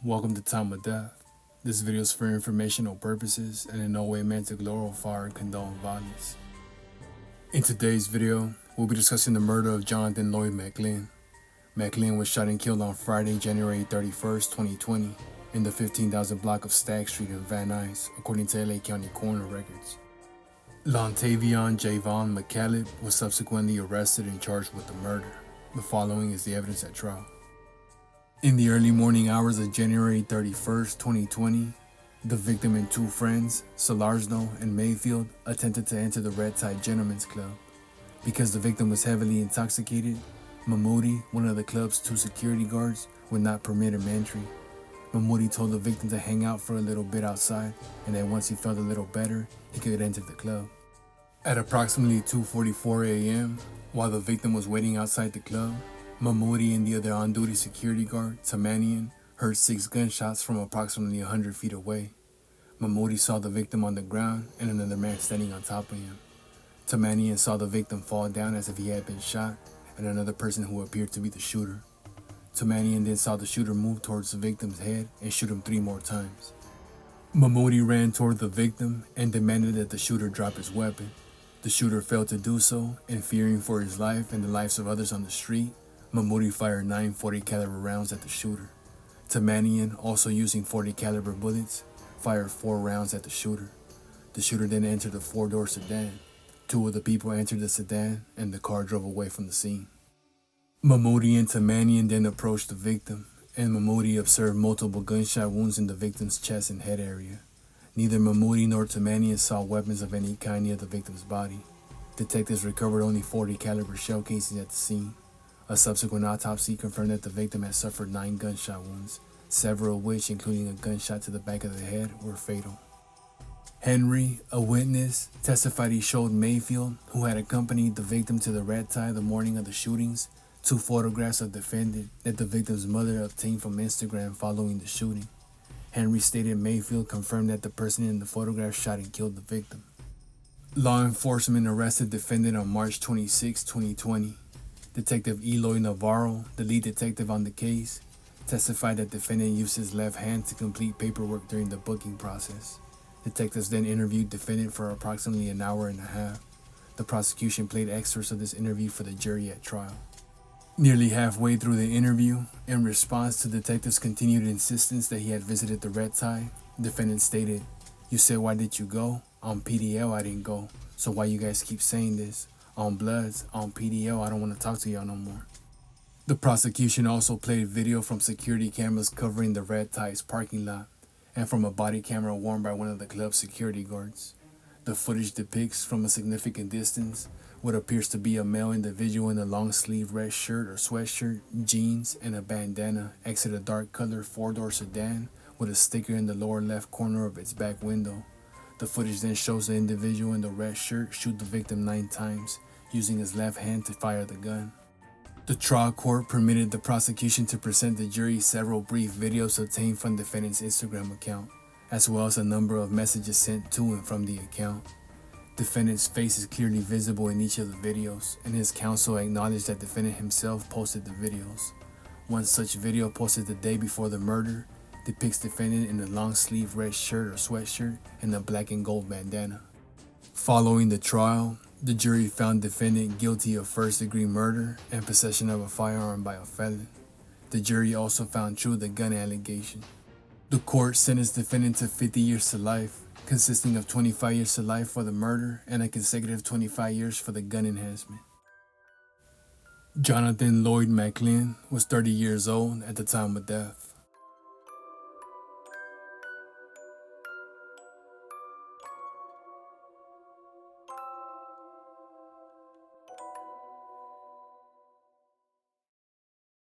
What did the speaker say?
Welcome to Time of Death. This video is for informational purposes and in no way meant to glorify or condone violence. In today's video, we'll be discussing the murder of Jonathan Lloyd McLean. McLean was shot and killed on Friday, January 31st, 2020 in the 15,000 block of Stagg Street in Van Nuys, according to LA County coroner records. Lontavion Javon McCallum was subsequently arrested and charged with the murder. The following is the evidence at trial. In the early morning hours of January 31st, 2020, the victim and two friends, Salarzno and Mayfield, attempted to enter the Red Tide Gentlemen's Club. Because the victim was heavily intoxicated, Mahmoudi, one of the club's two security guards, would not permit him entry. Mahmoudi told the victim to hang out for a little bit outside, and that once he felt a little better, he could enter the club. At approximately 2:44 a.m., while the victim was waiting outside the club, Mahmoudi and the other on-duty security guard, Tamanian, heard 6 gunshots from approximately 100 feet away. Mahmoudi saw the victim on the ground and another man standing on top of him. Tamanian saw the victim fall down as if he had been shot, and another person who appeared to be the shooter. Tamanian then saw the shooter move towards the victim's head and shoot him 3 more times. Mahmoudi ran toward the victim and demanded that the shooter drop his weapon. The shooter failed to do so, and fearing for his life and the lives of others on the street, Mahmoudi fired 9 40 caliber rounds at the shooter. Tamanian, also using 40 caliber bullets, fired 4 rounds at the shooter. The shooter then entered a 4-door sedan. 2 of the people entered the sedan and the car drove away from the scene. Mahmoudi and Tamanian then approached the victim, and Mahmoudi observed multiple gunshot wounds in the victim's chest and head area. Neither Mahmoudi nor Tamanian saw weapons of any kind near the victim's body. Detectives recovered only 40 caliber shell casings at the scene. A subsequent autopsy confirmed that the victim had suffered 9 gunshot wounds, several of which, including a gunshot to the back of the head, were fatal. Henry, a witness, testified he showed Mayfield, who had accompanied the victim to the Red Tide the morning of the shootings, 2 photographs of the defendant that the victim's mother obtained from Instagram following the shooting. Henry stated Mayfield confirmed that the person in the photograph shot and killed the victim. Law enforcement arrested defendant on March 26, 2020. Detective Eloy Navarro, the lead detective on the case, testified that defendant used his left hand to complete paperwork during the booking process. Detectives then interviewed defendant for approximately an hour and a half. The prosecution played excerpts of this interview for the jury at trial. Nearly halfway through the interview, in response to detectives' continued insistence that he had visited the Red Tide, defendant stated, "You said why did you go? On PDL I didn't go, so why you guys keep saying this? On Bloods, on PDL I don't want to talk to y'all no more." The prosecution also played video from security cameras covering the Red Tide's parking lot, and from a body camera worn by one of the club's security guards. The footage depicts, from a significant distance, what appears to be a male individual in a long-sleeve red shirt or sweatshirt, jeans, and a bandana exit a dark-colored 4-door sedan with a sticker in the lower left corner of its back window. The footage then shows the individual in the red shirt shoot the victim 9 times, using his left hand to fire the gun. The trial court permitted the prosecution to present the jury several brief videos obtained from the defendant's Instagram account, as well as a number of messages sent to and from the account. Defendant's face is clearly visible in each of the videos, and his counsel acknowledged that defendant himself posted the videos. One such video, posted the day before the murder, depicts defendant in a long-sleeve red shirt or sweatshirt and a black and gold bandana. Following the trial, the jury found defendant guilty of first-degree murder and possession of a firearm by a felon. The jury also found true the gun allegation. The court sentenced defendant to 50 years to life, consisting of 25 years to life for the murder and a consecutive 25 years for the gun enhancement. Jonathan Lloyd McLean was 30 years old at the time of death.